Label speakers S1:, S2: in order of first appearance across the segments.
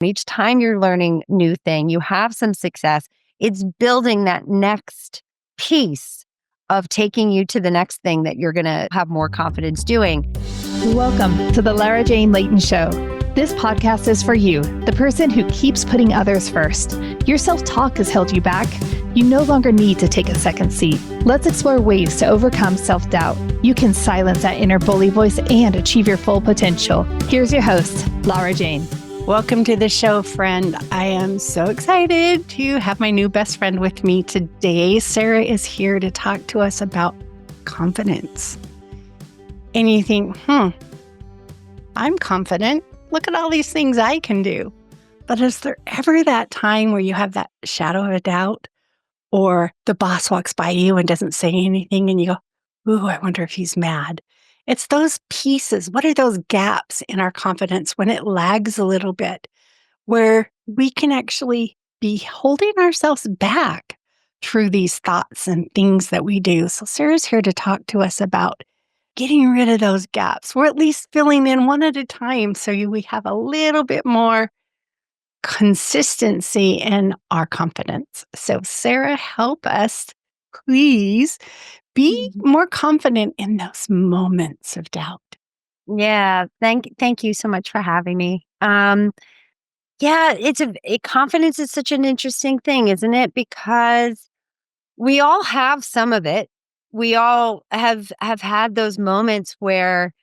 S1: Each time you're learning new thing, you have some success. It's building that next piece of taking you to the next thing that you're going to have more confidence doing.
S2: Welcome to the Lara Jane Layton Show. This podcast is for you, the person who keeps putting others first. Your self-talk has held you back. You no longer need to take a second seat. Let's explore ways to overcome self-doubt. You can silence that inner bully voice and achieve your full potential. Here's your host, Lara Jane.
S3: Welcome to the show, friend. I am so excited to have my new best friend with me today. Sarah is here to talk to us about confidence. And you think, I'm confident. Look at all these things I can do. But is there ever that time where you have that shadow of a doubt, or the boss walks by you and doesn't say anything and you go, ooh, I wonder if he's mad? It's those pieces. What are those gaps in our confidence when it lags a little bit, where we can actually be holding ourselves back through these thoughts and things that we do? So Sarah's here to talk to us about getting rid of those gaps. We're at least filling in one at a time so we have a little bit more consistency in our confidence. So Sarah, help us, please, be more confident in those moments of doubt.
S1: Yeah, thank you so much for having me. Confidence is such an interesting thing, isn't it? Because we all have some of it. We all have had those moments where,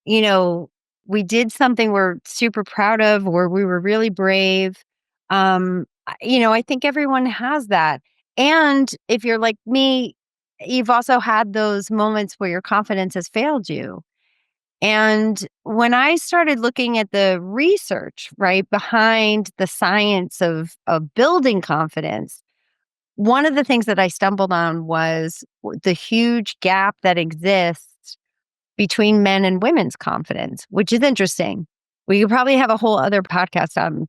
S1: you know, we did something we're super proud of, or we were really brave. I think everyone has that. And if you're like me, you've also had those moments where your confidence has failed you. And when I started looking at the research, right, behind the science of building confidence, one of the things that I stumbled on was the huge gap that exists between men and women's confidence, which is interesting. We could probably have a whole other podcast on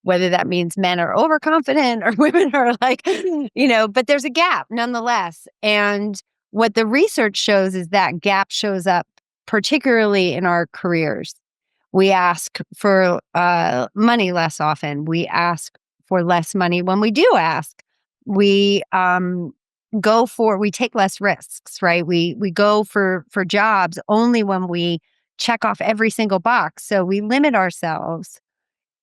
S1: whether that means men are overconfident or women are like, but there's a gap nonetheless. And what the research shows is that gap shows up particularly in our careers. We ask for money less often. We ask for less money when we do ask. We we take less risks, right? We go for jobs only when we check off every single box. So we limit ourselves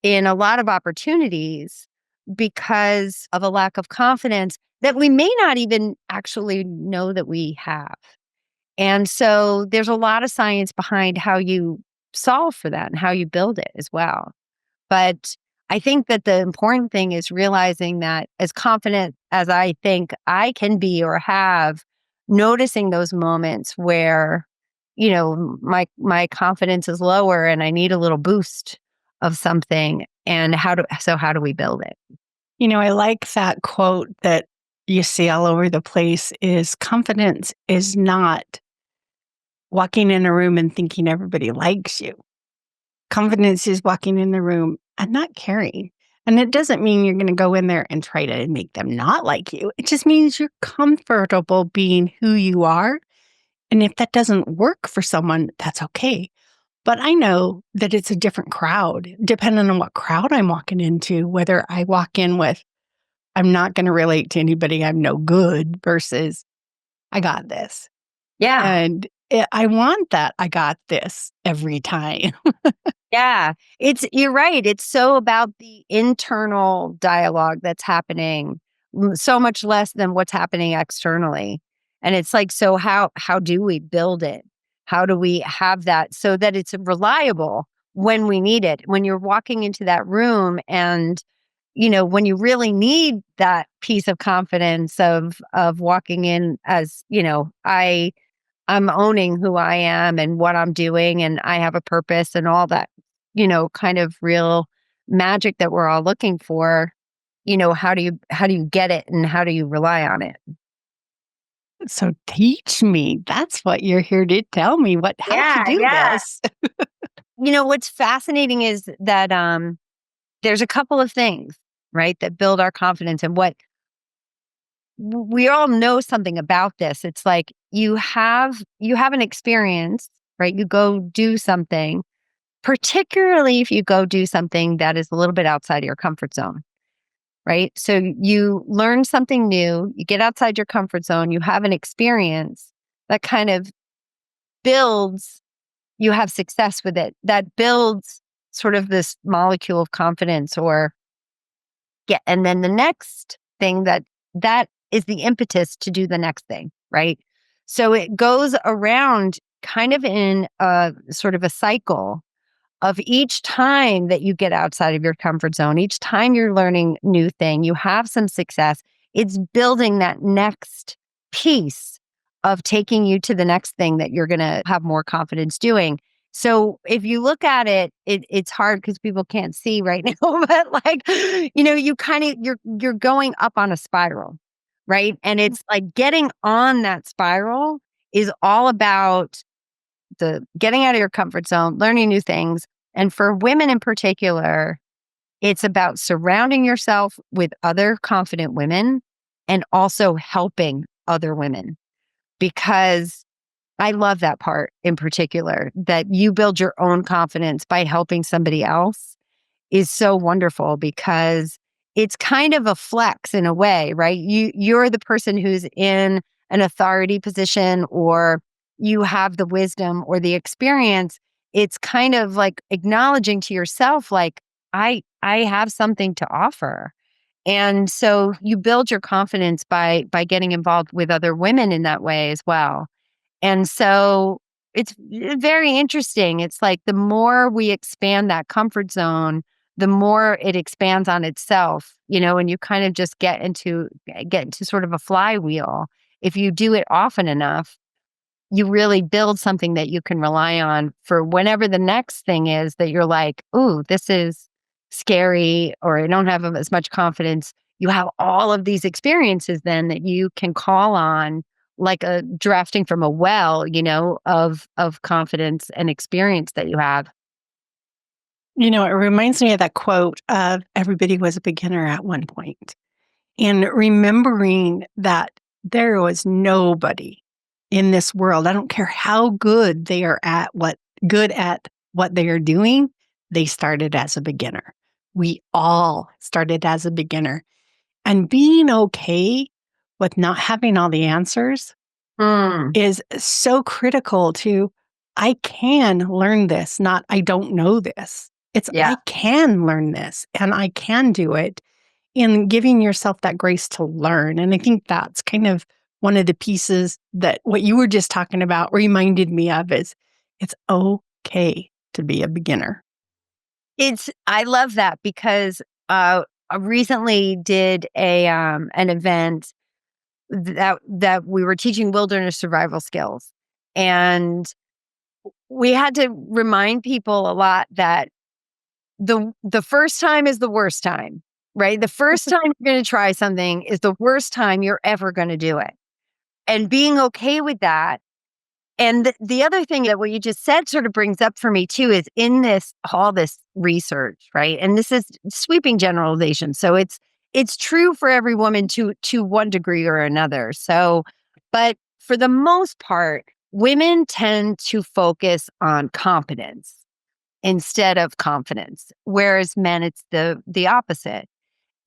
S1: in a lot of opportunities because of a lack of confidence that we may not even actually know that we have. And so there's a lot of science behind how you solve for that and how you build it as well. But I think that the important thing is realizing that as confident as I think I can be or have, noticing those moments where, my confidence is lower and I need a little boost of something. And how do we build it?
S3: I like that quote that you see all over the place is confidence is not walking in a room and thinking everybody likes you. Confidence is walking in the room and not caring. And it doesn't mean you're going to go in there and try to make them not like you. It just means you're comfortable being who you are. And if that doesn't work for someone, that's okay. But I know that it's a different crowd, depending on what crowd I'm walking into, whether I walk in with, I'm not going to relate to anybody, I'm no good, versus I got this.
S1: Yeah.
S3: And I want that I got this every time.
S1: Yeah. You're right. It's so about the internal dialogue that's happening, so much less than what's happening externally. And it's like, so how do we build it? How do we have that so that it's reliable when we need it? When you're walking into that room and, when you really need that piece of confidence of walking in as, I'm owning who I am and what I'm doing, and I have a purpose and all that, kind of real magic that we're all looking for. How do you get it and how do you rely on it?
S3: So teach me. That's what you're here to tell me, how to do this.
S1: What's fascinating is that there's a couple of things, right, that build our confidence, and what we all know something about this. It's like you have an experience, right? You go do something particularly if you go do something that is a little bit outside of your comfort zone, right? So you learn something new, you get outside your comfort zone, you have an experience that kind of builds, you have success with it, that builds sort of this molecule of confidence. Or yeah, and then the next thing that is the impetus to do the next thing, right? So it goes around kind of in a sort of a cycle of each time that you get outside of your comfort zone, each time you're learning new thing, you have some success, it's building that next piece of taking you to the next thing that you're going to have more confidence doing. So if you look at it, it's hard because people can't see right now, but like, you kind of you're going up on a spiral, right? And it's like getting on that spiral is all about the getting out of your comfort zone, learning new things. And for women in particular, it's about surrounding yourself with other confident women and also helping other women. Because I love that part in particular, that you build your own confidence by helping somebody else is so wonderful because it's kind of a flex in a way, right? You're the person who's in an authority position, or you have the wisdom or the experience. It's kind of like acknowledging to yourself, like, I have something to offer. And so you build your confidence by getting involved with other women in that way as well. And so it's very interesting. It's like the more we expand that comfort zone, the more it expands on itself, and you kind of just get into sort of a flywheel. If you do it often enough, you really build something that you can rely on for whenever the next thing is that you're like, ooh, this is scary, or I don't have as much confidence. You have all of these experiences then that you can call on, like a drafting from a well, of confidence and experience that you have.
S3: It reminds me of that quote of everybody was a beginner at one point. And remembering that there was nobody in this world, I don't care how good they are at what they are doing, they started as a beginner. We all started as a beginner. And being okay with not having all the answers
S1: Mm,
S3: is so critical to, I can learn this, not I don't know this. It's
S1: yeah.
S3: I can learn this and I can do it, in giving yourself that grace to learn. And I think that's kind of one of the pieces that what you were just talking about reminded me of is it's okay to be a beginner.
S1: I love that because I recently did an event that we were teaching wilderness survival skills. And we had to remind people a lot that the first time is the worst time, right? The first time you're going to try something is the worst time you're ever going to do it. And being okay with that. And the other thing that what you just said sort of brings up for me too is in all this research, right? And this is sweeping generalization. So it's true for every woman to one degree or another. So, but for the most part, women tend to focus on competence instead of confidence, whereas men, it's the opposite.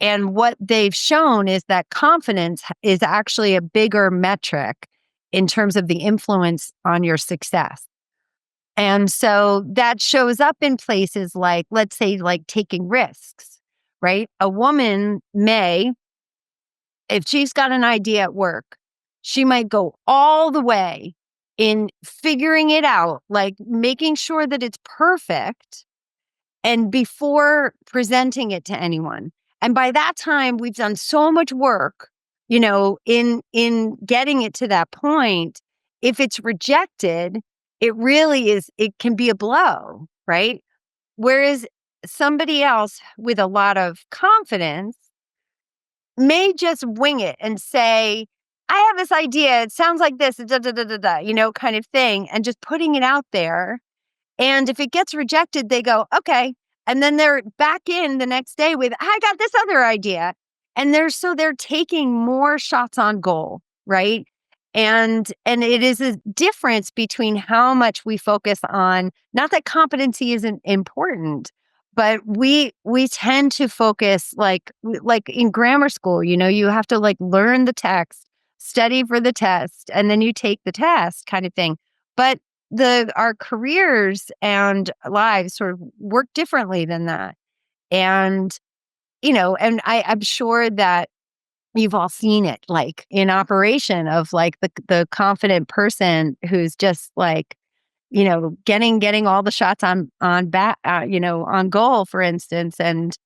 S1: And what they've shown is that confidence is actually a bigger metric in terms of the influence on your success. And so that shows up in places like, let's say, like taking risks, right? A woman may, if she's got an idea at work, she might go all the way in figuring it out, like making sure that it's perfect and before presenting it to anyone. And by that time, we've done so much work, in getting it to that point. If it's rejected, it can be a blow, right? Whereas somebody else with a lot of confidence may just wing it and say, I have this idea. It sounds like this, da, da, da, da, da, kind of thing, and just putting it out there. And if it gets rejected, they go, okay. And then they're back in the next day with, I got this other idea. And they're taking more shots on goal, right? And it is a difference between how much we focus on, not that competency isn't important, but we tend to focus like in grammar school, you have to like learn the text, study for the test, and then you take the test kind of thing. But the our careers and lives sort of work differently than that. And and I'm sure that you've all seen it, like, in operation of, like, the confident person who's just, like, getting all the shots on goal, for instance, and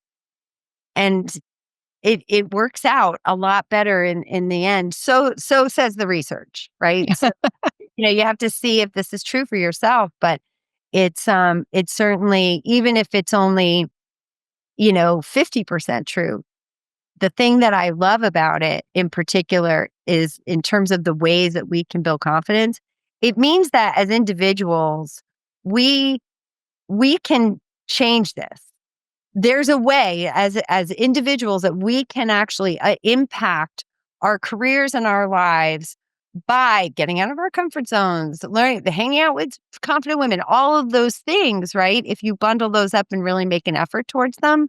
S1: it works out a lot better in the end. So says the research, right? So, you have to see if this is true for yourself, but it's certainly, even if it's only, 50% true. The thing that I love about it in particular is in terms of the ways that we can build confidence. It means that as individuals, we we can change this. There's a way as individuals that we can actually impact our careers and our lives by getting out of our comfort zones, learning, hanging out with confident women, all of those things, right? If you bundle those up and really make an effort towards them,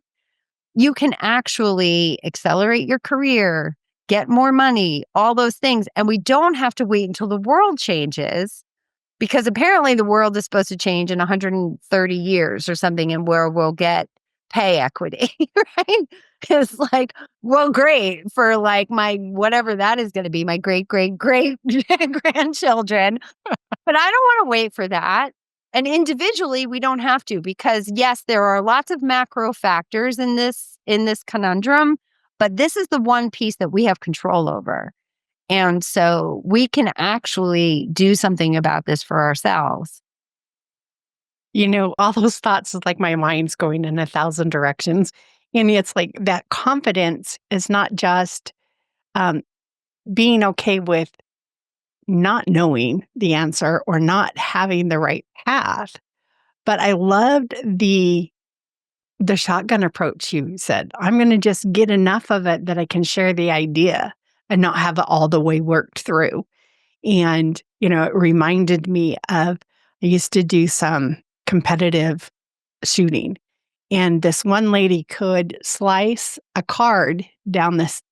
S1: you can actually accelerate your career, get more money, all those things. And we don't have to wait until the world changes, because apparently the world is supposed to change in 130 years or something, and where we'll get pay equity, right? It's like, well, great for like my whatever that is going to be, my great, great, great grandchildren. But I don't want to wait for that. And individually, we don't have to, because yes, there are lots of macro factors in this conundrum, but this is the one piece that we have control over. And so we can actually do something about this for ourselves.
S3: All those thoughts is like my mind's going in 1,000 directions. And it's like that confidence is not just um, being okay with not knowing the answer or not having the right path. But I loved the shotgun approach you said. I'm going to just get enough of it that I can share the idea and not have it all the way worked through. And, it reminded me of, I used to do some competitive shooting, and this one lady could slice a card down this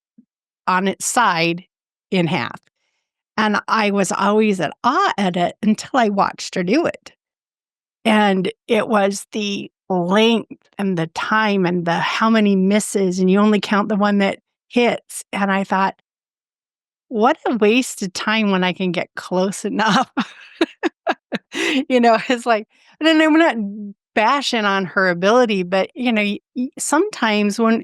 S3: on its side in half. And I was always at awe at it until I watched her do it. And it was the length and the time and the how many misses, and you only count the one that hits. And I thought, what a waste of time when I can get close enough. It's like, and I'm not bashing on her ability, but sometimes when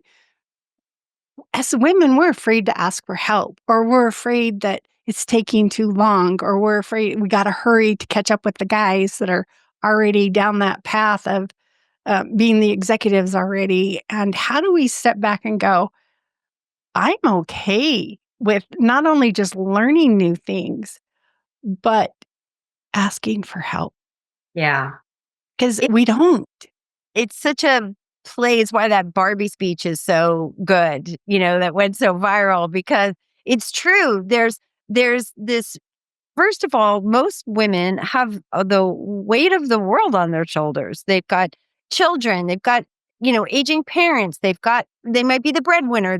S3: as women, we're afraid to ask for help, or we're afraid that it's taking too long, or we're afraid we got to hurry to catch up with the guys that are already down that path of being the executives already. And how do we step back and go, I'm okay with not only just learning new things, but asking for help?
S1: Yeah.
S3: Because
S1: It,
S3: we don't.
S1: it's such a plays why that Barbie speech is so good, that went so viral, because it's true. There's this. First of all, most women have the weight of the world on their shoulders. They've got children, they've got, aging parents, they might be the breadwinner.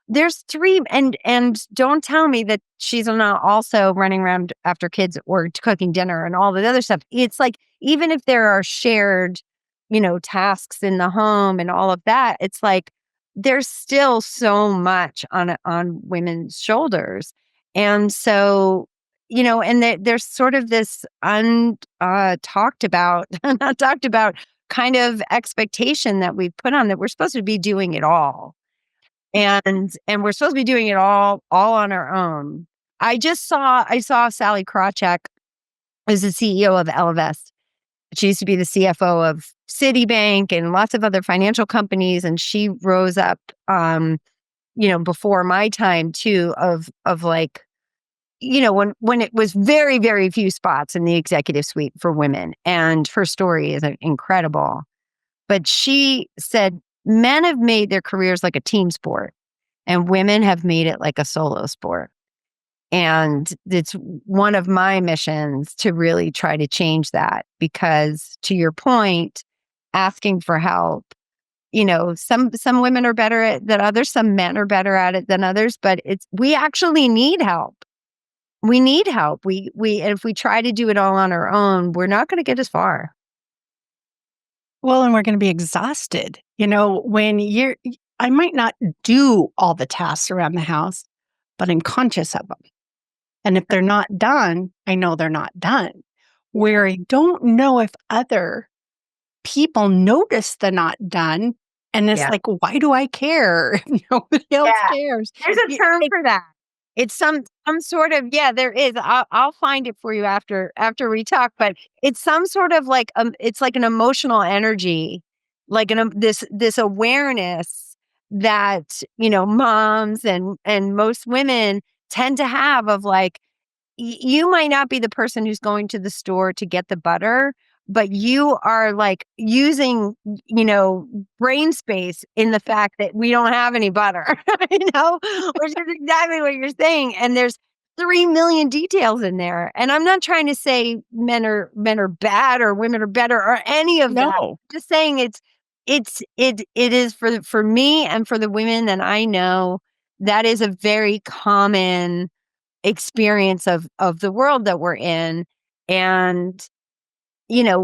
S1: There's three, and don't tell me that she's not also running around after kids or cooking dinner and all the other stuff. It's like, even if there are shared, tasks in the home and all of that, it's like there's still so much on women's shoulders. And so, and there's sort of this talked about, not talked about kind of expectation that we put on, that we're supposed to be doing it all. And we're supposed to be doing it all on our own. I saw Sally Krawcheck, who's the CEO of Ellevest. She used to be the CFO of Citibank and lots of other financial companies. And she rose up, before my time too, of like, when it was very, very few spots in the executive suite for women. And her story is incredible. But she said men have made their careers like a team sport, and women have made it like a solo sport. And it's one of my missions to really try to change that because, to your point, asking for help, some women are better at than others, some men are better at it than others, but we actually need help. We need help. And if we try to do it all on our own, we're not going to get as far.
S3: Well, and we're going to be exhausted. When I might not do all the tasks around the house, but I'm conscious of them. And if they're not done, I know they're not done. Where I don't know if other people notice the not done. And it's
S1: Yeah.
S3: like, why do I care if nobody else
S1: Yeah.
S3: cares?
S1: There's a term for that. It's some sort of, yeah, there is. I'll find it for you after we talk, but it's some sort of like it's like an emotional energy, like this awareness that, moms and most women tend to have of like, you might not be the person who's going to the store to get the butter, but you are like using, brain space in the fact that we don't have any butter, which is exactly what you're saying. And there's 3 million details in there. And I'm not trying to say men are bad or women are better or any of that.
S3: No.
S1: Just saying it is for me and for the women that I know, that is a very common experience of the world that we're in. And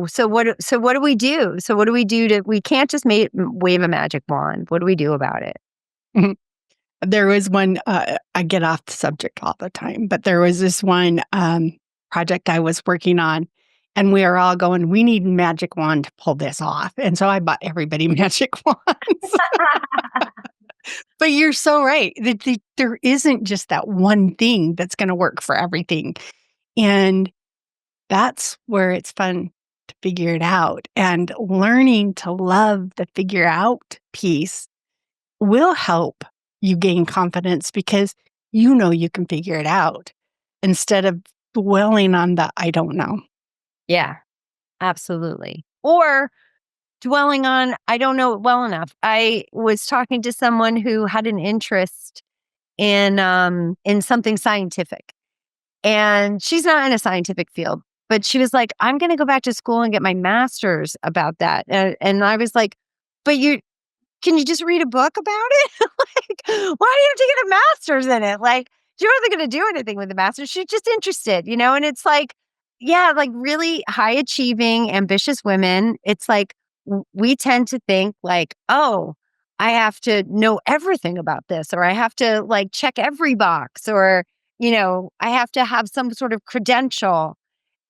S1: so what do we do? So what do we do we can't just wave a magic wand. What do we do about it?
S3: Mhm. There was one, I get off the subject all the time, but there was this one project I was working on, and we are all going, we need a magic wand to pull this off. And so I bought everybody magic wands. But you're so right. There isn't just that one thing that's going to work for everything. And that's where it's fun to figure it out. And learning to love the figure out piece will help you gain confidence because you can figure it out instead of dwelling on the I don't know.
S1: Yeah, absolutely. Or dwelling on, I don't know it well enough. I was talking to someone who had an interest in something scientific. And she's not in a scientific field, but she was like, I'm going to go back to school and get my master's about that. And I was like, but can you just read a book about it? Like, why do you have to get a master's in it? Like, you're not going to do anything with the master's. She's just interested, And it's like, yeah, like really high achieving, ambitious women. It's like we tend to think like, oh, I have to know everything about this, or I have to like check every box, or, I have to have some sort of credential.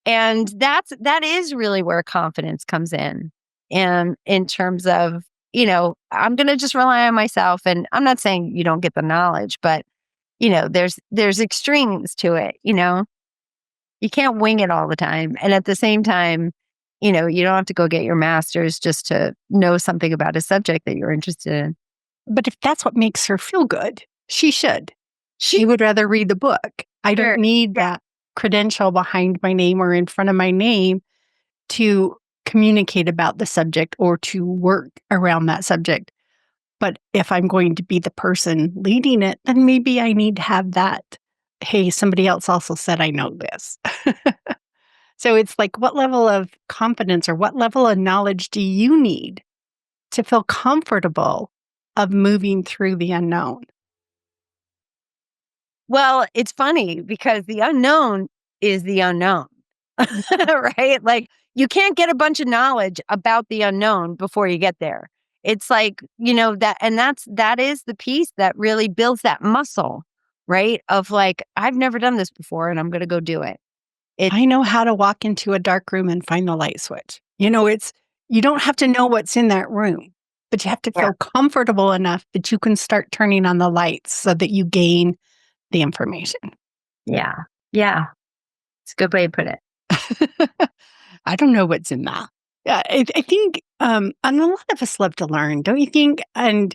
S1: And that is really where confidence comes in. And in terms of, I'm going to just rely on myself. And I'm not saying you don't get the knowledge, but, there's extremes to it. You can't wing it all the time. And at the same time, you don't have to go get your master's just to know something about a subject that you're interested in.
S3: But if that's what makes her feel good, she should. She
S1: She
S3: would rather read the book. I don't
S1: sure.
S3: need that credential behind my name or in front of my name to communicate about the subject or to work around that subject. But if I'm going to be the person leading it, then maybe I need to have that. Hey, somebody else also said I know this. So it's like, what level of confidence or what level of knowledge do you need to feel comfortable of moving through the unknown?
S1: Well, it's funny because the unknown is the unknown, right? Like you can't get a bunch of knowledge about the unknown before you get there. It's like, that is the piece that really builds that muscle, right? Of like, I've never done this before and I'm going to go do it. It's
S3: I know how to walk into a dark room and find the light switch. You don't have to know what's in that room, but you have to
S1: yeah,
S3: feel comfortable enough that you can start turning on the lights so that you gain the information.
S1: yeah, yeah. It's a good way to put it.
S3: I don't know what's in that. Yeah, I think, and a lot of us love to learn, don't you think? And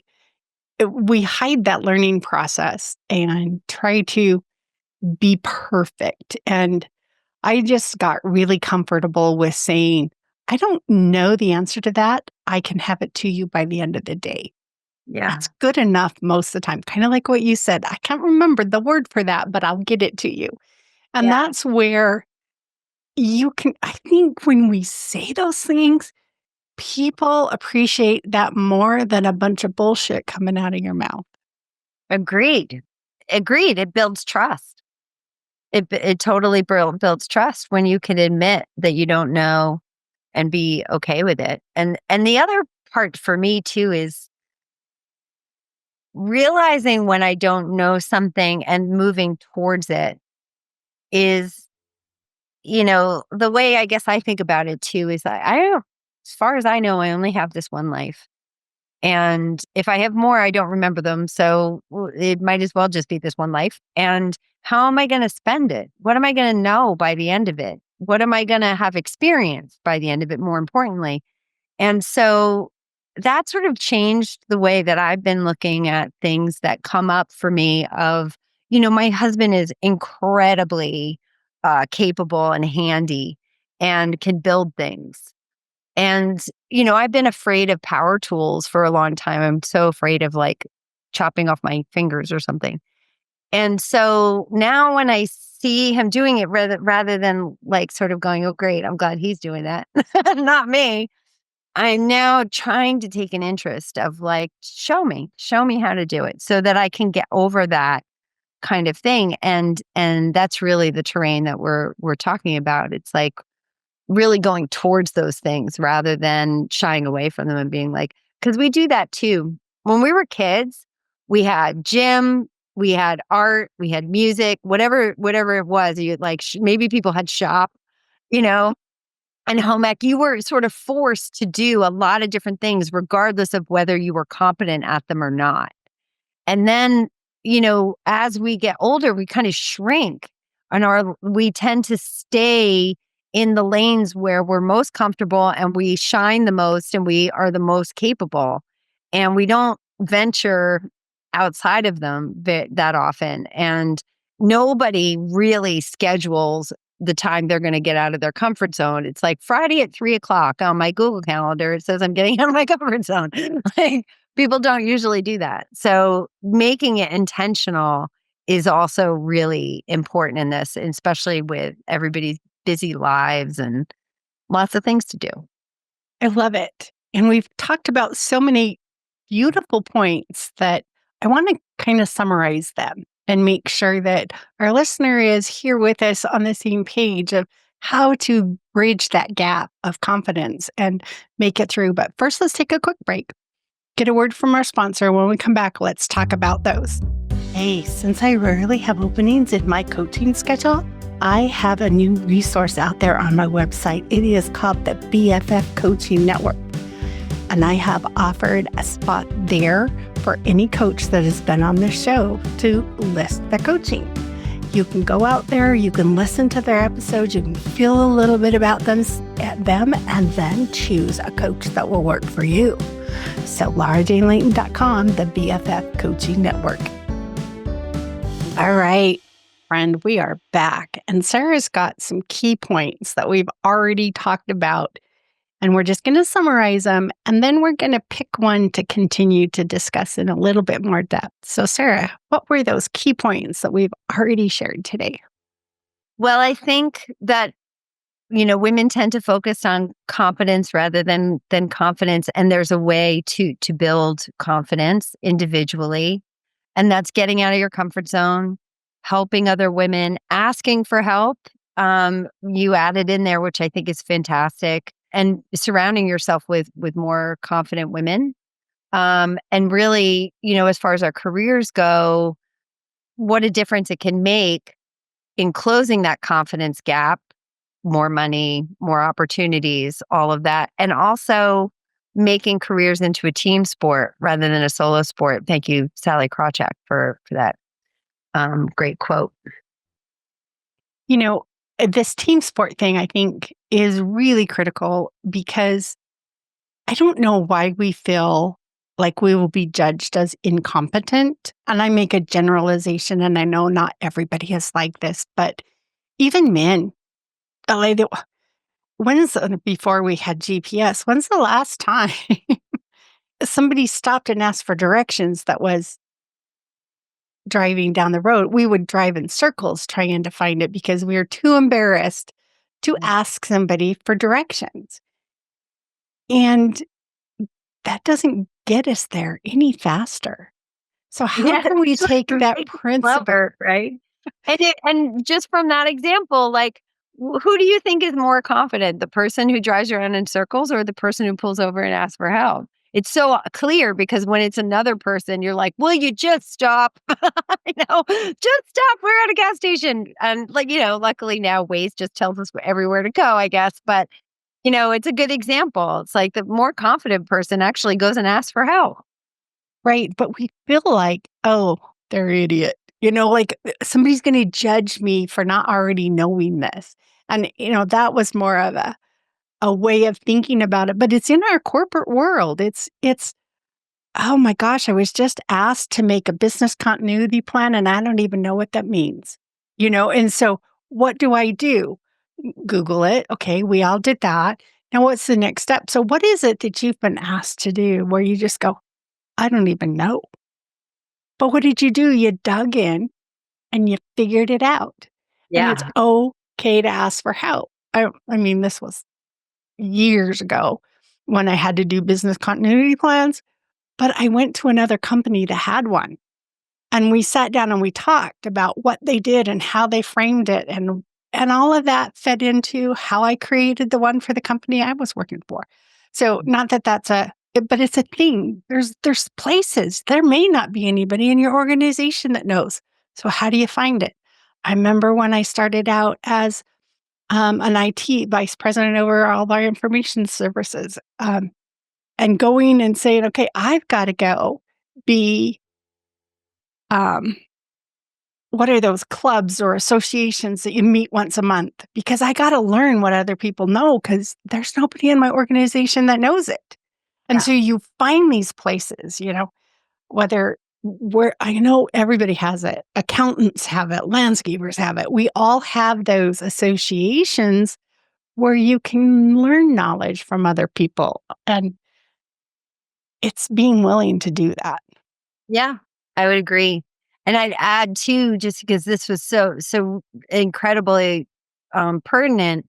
S3: we hide that learning process and try to be perfect. And I just got really comfortable with saying, I don't know the answer to that. I can have it to you by the end of the day.
S1: Yeah.
S3: That's good enough most of the time. Kind of like what you said. I can't remember the word for that, but I'll get it to you. And
S1: Yeah.
S3: that's where I think when we say those things, people appreciate that more than a bunch of bullshit coming out of your mouth.
S1: Agreed. Agreed. It builds trust. It totally builds trust when you can admit that you don't know and be okay with it. And the other part for me too is realizing when I don't know something and moving towards it is, the way I guess I think about it too is I don't, as far as I know, I only have this one life. And if I have more, I don't remember them. So it might as well just be this one life. And how am I going to spend it? What am I going to know by the end of it? What am I going to have experienced by the end of it, more importantly? And so that sort of changed the way that I've been looking at things that come up for me of, my husband is incredibly capable and handy and can build things. And, I've been afraid of power tools for a long time. I'm so afraid of like chopping off my fingers or something. And so now when I see him doing it rather than like sort of going, oh, great, I'm glad he's doing that, not me. I'm now trying to take an interest of like, show me how to do it so that I can get over that kind of thing. And that's really the terrain that we're talking about. It's like really going towards those things rather than shying away from them and being like, because we do that too. When we were kids, we had gym, we had art, we had music, whatever it was. You like maybe people had shop, you know, and home ec. You were sort of forced to do a lot of different things, regardless of whether you were competent at them or not. And then, as we get older, we kind of shrink and we tend to stay in the lanes where we're most comfortable and we shine the most and we are the most capable. And we don't venture outside of them that often. And nobody really schedules the time they're going to get out of their comfort zone. It's like Friday at 3 o'clock on my Google Calendar. It says I'm getting out of my comfort zone. Like, people don't usually do that. So making it intentional is also really important in this, especially with everybody's busy lives and lots of things to do.
S3: I love it. And we've talked about so many beautiful points that I want to kind of summarize them and make sure that our listener is here with us on the same page of how to bridge that gap of confidence and make it through. But first, let's take a quick break. Get a word from our sponsor. When we come back, let's talk about those. Hey, since I rarely have openings in my coaching schedule, I have a new resource out there on my website. It is called the BFF Coaching Network. And I have offered a spot there for any coach that has been on this show to list their coaching. You can go out there, you can listen to their episodes, you can feel a little bit about them, and then choose a coach that will work for you. So LauraJaneLayton.com, the BFF Coaching Network. All right, friend, we are back. And Sarah's got some key points that we've already talked about. And we're just going to summarize them. And then we're going to pick one to continue to discuss in a little bit more depth. So, Sarah, what were those key points that we've already shared today?
S1: Well, I think that women tend to focus on competence rather than confidence, and there's a way to build confidence individually, and that's getting out of your comfort zone, helping other women, asking for help. You added in there, which I think is fantastic, and surrounding yourself with more confident women. And really, as far as our careers go, what a difference it can make in closing that confidence gap, more money, more opportunities, all of that. And also making careers into a team sport rather than a solo sport. Thank you, Sally Krawcheck, for that great quote.
S3: This team sport thing, I think, is really critical because I don't know why we feel like we will be judged as incompetent. And I make a generalization, and I know not everybody is like this, but even men, like, before we had GPS, when's the last time somebody stopped and asked for directions that was driving down the road, we would drive in circles trying to find it because we were too embarrassed to ask somebody for directions. And that doesn't get us there any faster. So how
S1: Yeah,
S3: can we
S1: it's
S3: take
S1: like
S3: that
S1: make it
S3: principle?
S1: slower, right? And just from that example, like, who do you think is more confident, the person who drives around in circles or the person who pulls over and asks for help? It's so clear because when it's another person, you're like, "Will you just stop?" "Just stop. We're at a gas station." And like, luckily now Waze just tells us everywhere to go, I guess. But it's a good example. It's like the more confident person actually goes and asks for help.
S3: Right, but we feel like, "Oh, they're idiot." Like, somebody's gonna judge me for not already knowing this. And, that was more of a way of thinking about it, but it's in our corporate world. It's, "Oh my gosh, I was just asked to make a business continuity plan, and I don't even know what that means." And so what do I do? Google it. Okay, we all did that. Now what's the next step? So what is it that you've been asked to do where you just go, "I don't even know." But what did you do? You dug in and you figured it out. And it's
S1: Yeah.
S3: okay to ask for help. I mean, this was years ago when I had to do business continuity plans, but I went to another company that had one. And we sat down and we talked about what they did and how they framed it, and all of that fed into how I created the one for the company I was working for. So not that that's but it's a thing. There's places. There may not be anybody in your organization that knows. So how do you find it? I remember when I started out as an IT vice president over all of our information services, and going and saying, okay, I've got to go be um, what are those clubs or associations that you meet once a month? Because I gotta learn what other people know because there's nobody in my organization that knows it. And
S1: Yeah.
S3: so you find these places, whether where I know everybody has it, accountants have it, landscapers have it. We all have those associations where you can learn knowledge from other people. And it's being willing to do that.
S1: Yeah, I would agree. And I'd add too, just because this was so incredibly pertinent.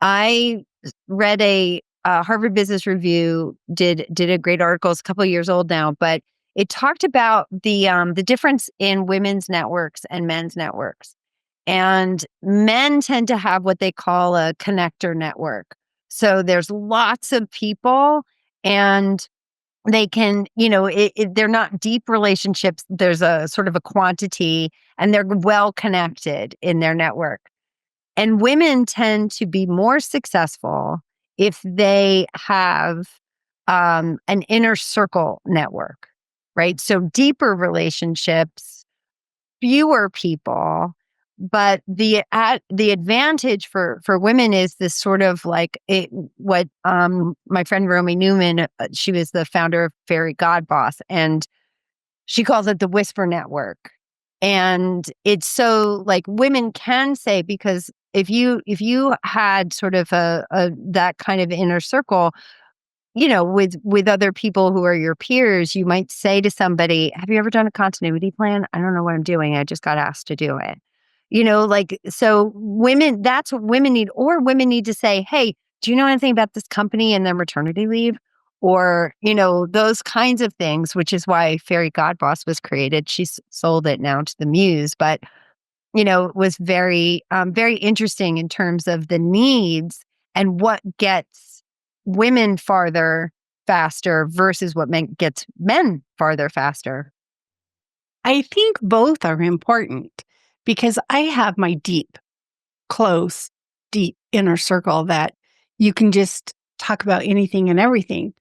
S1: I read a Harvard Business Review did a great article. It's a couple of years old now, but it talked about the difference in women's networks and men's networks. And men tend to have what they call a connector network. So there's lots of people, and they can, they're not deep relationships. There's a sort of a quantity, and they're well connected in their network. And women tend to be more successful if they have an inner circle network, right? So deeper relationships, fewer people, but the advantage for women is this sort of like what my friend Romy Newman, she was the founder of Fairy God Boss, and she calls it the whisper network. And it's so like women can say, because if you had sort of a that kind of inner circle, with other people who are your peers, you might say to somebody, "Have you ever done a continuity plan? I don't know what I'm doing. I just got asked to do it." Like, so women, that's what women need. Or women need to say, "Hey, do you know anything about this company and their maternity leave?" Or, those kinds of things, which is why Fairy God Boss was created. She's sold it now to the Muse, but it was very, very interesting in terms of the needs and what gets women farther faster versus what gets men farther faster.
S3: I think both are important because I have my deep, close, deep inner circle that you can just talk about anything and everything,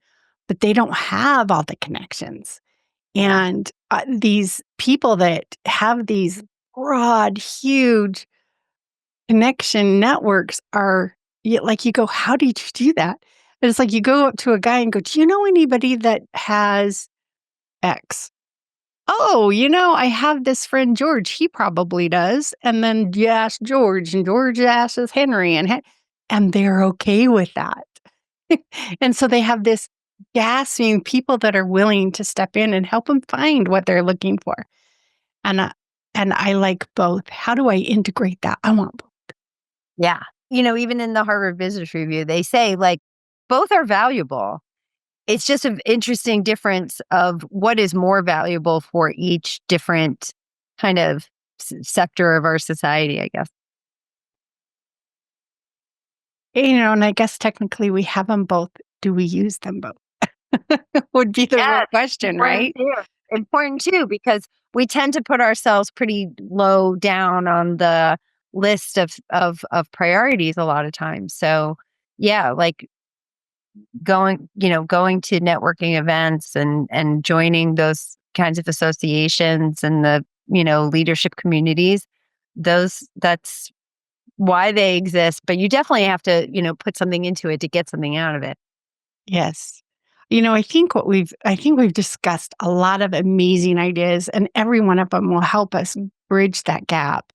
S3: but they don't have all the connections.
S1: Yeah.
S3: And these people that have these broad, huge connection networks are like, you go, how did you do that? And it's like you go up to a guy and go, do you know anybody that has X? Oh, I have this friend George. He probably does. And then you ask George, and George asks Henry, and they're okay with that. And so they have this gasping people that are willing to step in and help them find what they're looking for. And I like both. How do I integrate that? I want both.
S1: Yeah. Even in the Harvard Business Review, they say like both are valuable. It's just an interesting difference of what is more valuable for each different kind of sector of our society, I guess.
S3: And I guess technically we have them both. Do we use them both? Would be the real
S1: Yes,
S3: question,
S1: important
S3: right?
S1: too. Important too, because we tend to put ourselves pretty low down on the list of priorities a lot of times. So yeah, like going to networking events and joining those kinds of associations and the, leadership communities, that's why they exist. But you definitely have to, put something into it to get something out of it.
S3: Yes. I think we've discussed a lot of amazing ideas, and every one of them will help us bridge that gap.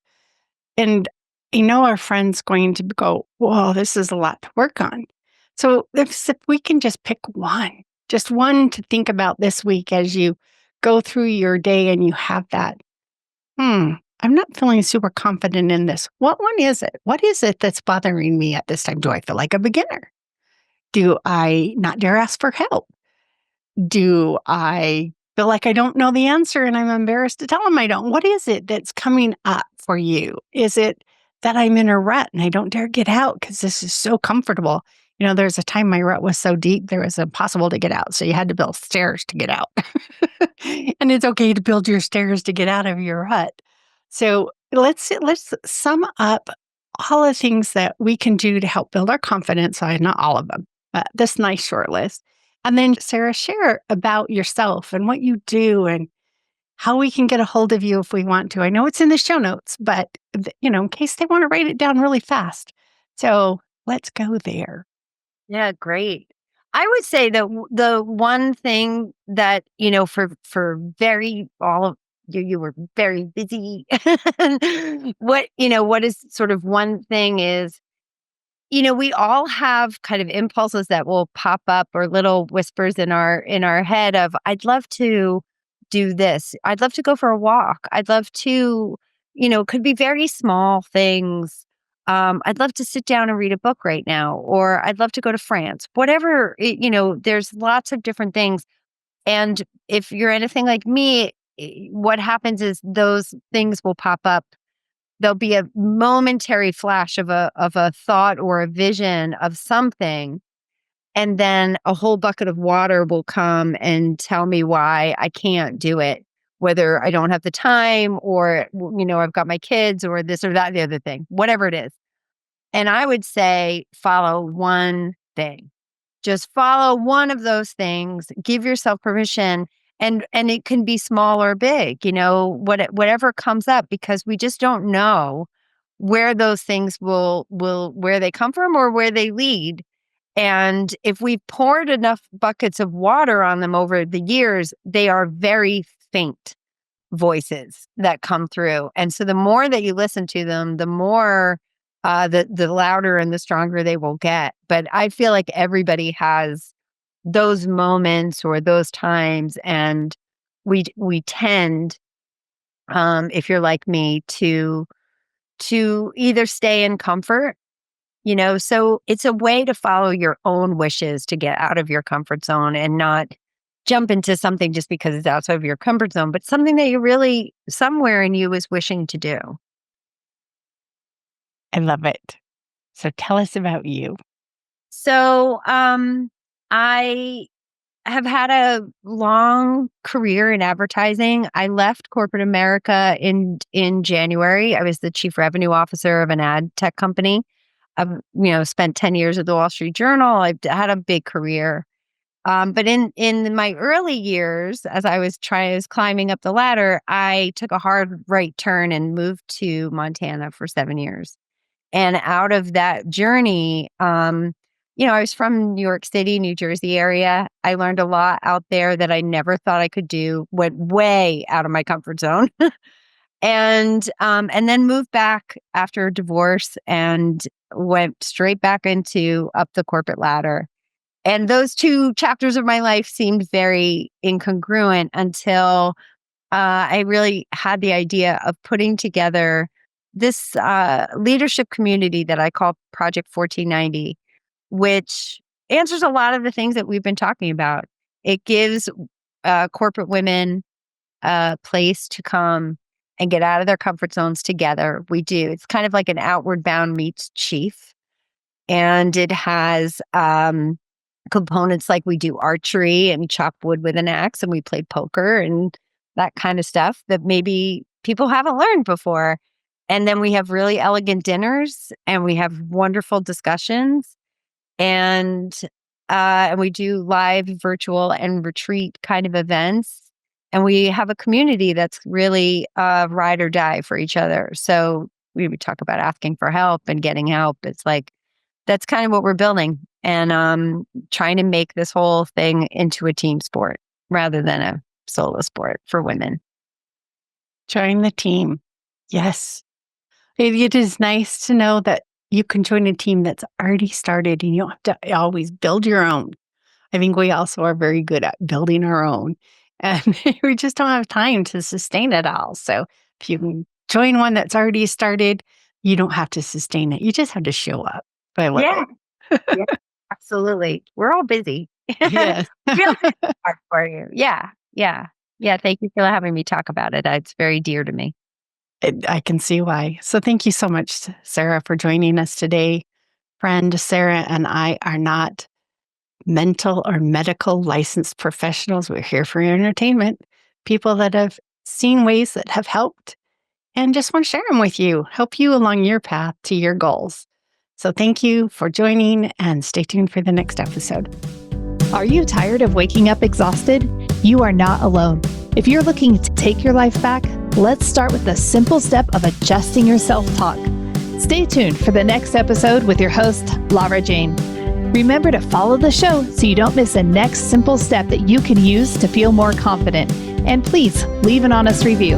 S3: And our friend's going to go, whoa, this is a lot to work on. So if we can just pick one, just one to think about this week as you go through your day and you have that, I'm not feeling super confident in this. What one is it? What is it that's bothering me at this time? Do I feel like a beginner? Do I not dare ask for help? Do I feel like I don't know the answer and I'm embarrassed to tell them I don't? What is it that's coming up for you? Is it that I'm in a rut and I don't dare get out because this is so comfortable? There's a time my rut was so deep, there was impossible to get out. So you had to build stairs to get out. And it's okay to build your stairs to get out of your rut. So let's sum up all the things that we can do to help build our confidence. Not all of them, but this nice short list. And then, Sarah, share about yourself and what you do and how we can get a hold of you if we want to. I know it's in the show notes, but in case they want to write it down really fast. So let's go there.
S1: Yeah, great. I would say that the one thing that, for very all of you were very busy. What is sort of one thing is, we all have kind of impulses that will pop up or little whispers in our head of I'd love to do this. I'd love to go for a walk. I'd love to, could be very small things. I'd love to sit down and read a book right now, or I'd love to go to France. Whatever, there's lots of different things. And if you're anything like me, what happens is those things will pop up. There'll be a momentary flash of a thought or a vision of something, and then a whole bucket of water will come and tell me why I can't do it, whether I don't have the time or, I've got my kids or this or that, the other thing, whatever it is. And I would say follow one thing. Just follow one of those things. Give yourself permission, and it can be small or big, whatever comes up, because we just don't know where those things will where they come from or where they lead. And if we've poured enough buckets of water on them over the years, they are very faint voices that come through. And so the more that you listen to them, the more the louder and the stronger they will get. But I feel like everybody has those moments or those times, and we tend, if you're like me, to either stay in comfort, so it's a way to follow your own wishes to get out of your comfort zone and not jump into something just because it's outside of your comfort zone, but something that you really somewhere in you is wishing to do.
S3: I love it. So tell us about you.
S1: So, I have had a long career in advertising. I left corporate America in January. I was the chief revenue officer of an ad tech company. I've, spent 10 years at the Wall Street Journal. I've had a big career. But in my early years, as I was climbing up the ladder, I took a hard right turn and moved to Montana for 7 years. And out of that journey, I was from New York City, New Jersey area. I learned a lot out there that I never thought I could do. Went way out of my comfort zone, and then moved back after a divorce and went straight back into up the corporate ladder. And those two chapters of my life seemed very incongruent until I really had the idea of putting together this leadership community that I call Project 1490, which answers a lot of the things that we've been talking about. It gives corporate women a place to come and get out of their comfort zones together. We do. It's kind of like an outward bound meets chief. And it has components like we do archery and chop wood with an axe and we play poker and that kind of stuff that maybe people haven't learned before. And then we have really elegant dinners and we have wonderful discussions and we do live, virtual, and retreat kind of events. And we have a community that's really ride or die for each other. So we would talk about asking for help and getting help. It's like that's kind of what we're building, and trying to make this whole thing into a team sport rather than a solo sport for women.
S3: Join the team. Yes. It is nice to know that you can join a team that's already started and you don't have to always build your own. I think we also are very good at building our own, and we just don't have time to sustain it all. So if you can join one that's already started, you don't have to sustain it. You just have to show up. I love
S1: Yeah,
S3: it.
S1: yeah, absolutely. We're all busy.
S3: Yes.
S1: Real hard for you. Yeah, yeah, yeah. Thank you for having me talk about it. It's very dear to me.
S3: I can see why. So thank you so much, Sarah, for joining us today. Friend, Sarah and I are not mental or medical licensed professionals. We're here for your entertainment, people that have seen ways that have helped and just want to share them with you, help you along your path to your goals. So thank you for joining and stay tuned for the next episode.
S2: Are you tired of waking up exhausted? You are not alone. If you're looking to take your life back, let's start with the simple step of adjusting your self-talk. Stay tuned for the next episode with your host, Lara Jane. Remember to follow the show so you don't miss the next simple step that you can use to feel more confident. And please leave an honest review.